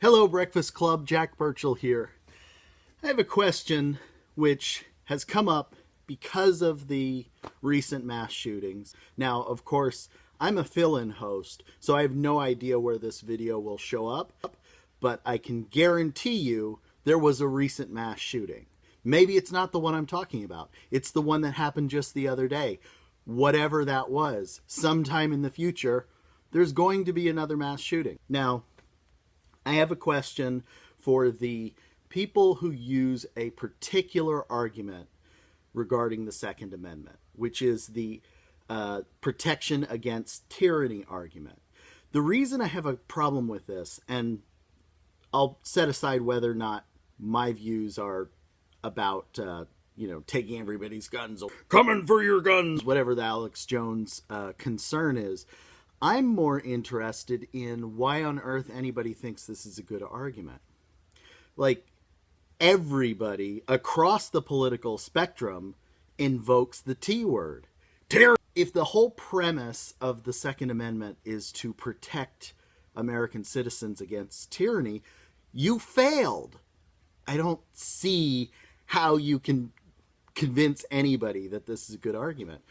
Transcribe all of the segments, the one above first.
Hello, Breakfast Club. Jack Burchell here. I have a question which has come up because of the recent mass shootings. Now, of course, I'm a fill-in host, so I have no idea where this video will show up, but I can guarantee you there was a recent mass shooting. Maybe it's not the one I'm talking about. It's the one that happened just the other day. Whatever that was, sometime in the future, there's going to be another mass shooting. Now, I have a question for the people who use a particular argument regarding the Second Amendment, which is the protection against tyranny argument. The reason I have a problem with this, and I'll set aside whether or not my views are about, taking everybody's guns, coming for your guns, whatever the Alex Jones concern is. I'm more interested in why on earth anybody thinks this is a good argument. Like, everybody across the political spectrum invokes the T word. If the whole premise of the Second Amendment is to protect American citizens against tyranny, you failed. I don't see how you can convince anybody that this is a good argument.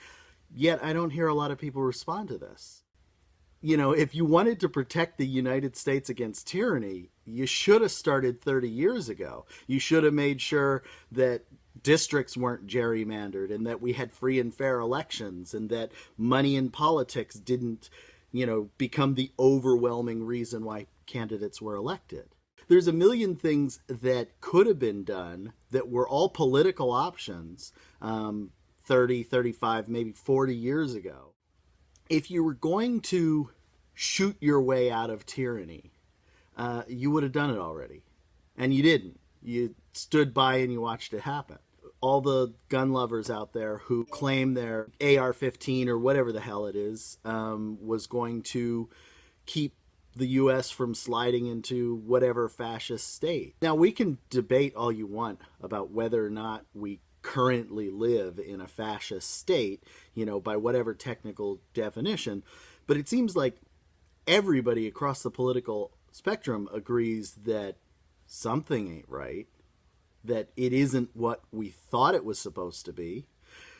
Yet I don't hear a lot of people respond to this. You know, if you wanted to protect the United States against tyranny, you should have started 30 years ago. You should have made sure that districts weren't gerrymandered and that we had free and fair elections and that money in politics didn't, become the overwhelming reason why candidates were elected. There's a million things that could have been done that were all political options 30, 35, maybe 40 years ago. If you were going to shoot your way out of tyranny, you would have done it already. And you didn't. You stood by and you watched it happen. All the gun lovers out there who claim their AR-15 or whatever the hell it is was going to keep the U.S. from sliding into whatever fascist state. Now, we can debate all you want about whether or not we currently live in a fascist state, by whatever technical definition. But it seems like everybody across the political spectrum agrees that something ain't right, that it isn't what we thought it was supposed to be.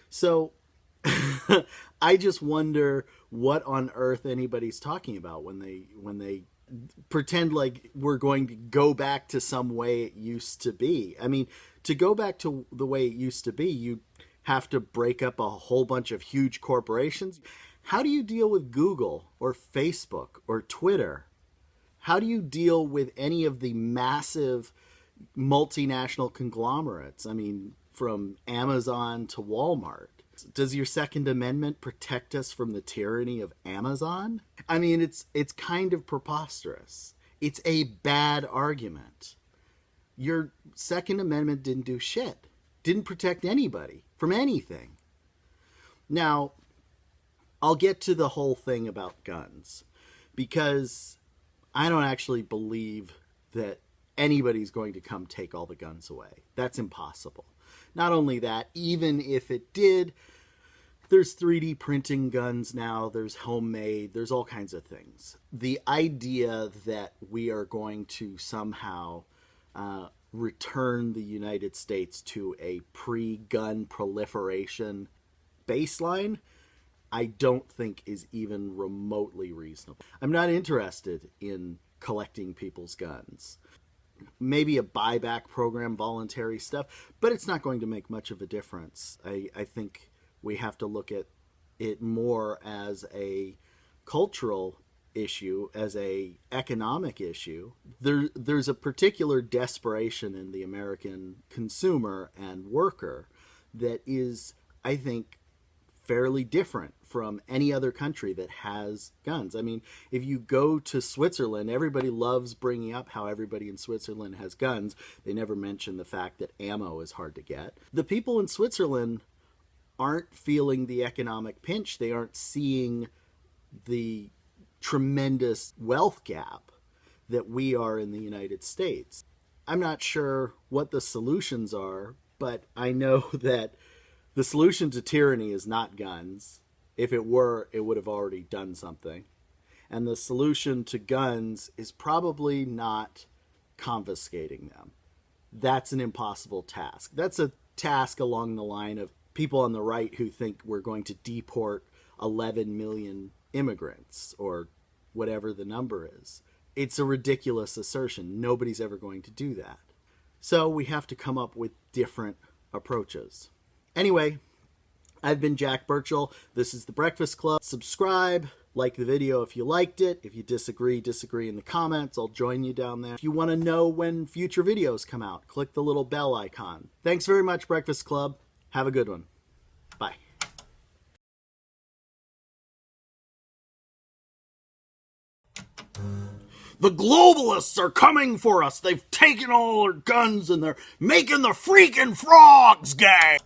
So I just wonder what on earth anybody's talking about when they pretend like we're going to go back to some way it used to be. I mean, to go back to the way it used to be, you have to break up a whole bunch of huge corporations. How do you deal with Google or Facebook or Twitter? How do you deal with any of the massive multinational conglomerates? I mean, from Amazon to Walmart. Does your Second Amendment protect us from the tyranny of Amazon? I mean, it's kind of preposterous. It's a bad argument. Your Second Amendment didn't do shit. Didn't protect anybody from anything. Now, I'll get to the whole thing about guns, because I don't actually believe that anybody's going to come take all the guns away. That's impossible. Not only that, even if it did, there's 3D printing guns now, there's homemade, there's all kinds of things. The idea that we are going to somehow return the United States to a pre-gun proliferation baseline, I don't think is even remotely reasonable. I'm not interested in collecting people's guns. Maybe a buyback program, voluntary stuff, but it's not going to make much of a difference. I think we have to look at it more as a cultural issue, as a economic issue. There's a particular desperation in the American consumer and worker that is, I think, fairly different from any other country that has guns. I mean, if you go to Switzerland, everybody loves bringing up how everybody in Switzerland has guns. They never mention the fact that ammo is hard to get. The people in Switzerland aren't feeling the economic pinch. They aren't seeing the tremendous wealth gap that we are in the United States. I'm not sure what the solutions are, but I know that the solution to tyranny is not guns. If it were, it would have already done something. And the solution to guns is probably not confiscating them. That's an impossible task. That's a task along the line of people on the right who think we're going to deport 11 million immigrants or whatever the number is. It's a ridiculous assertion. Nobody's ever going to do that. So we have to come up with different approaches. Anyway, I've been Jack Burchell. This is The Breakfast Club. Subscribe, like the video if you liked it. If you disagree in the comments. I'll join you down there. If you want to know when future videos come out, click the little bell icon. Thanks very much, Breakfast Club. Have a good one. Bye. The globalists are coming for us. They've taken all our guns and they're making the freaking frogs gay.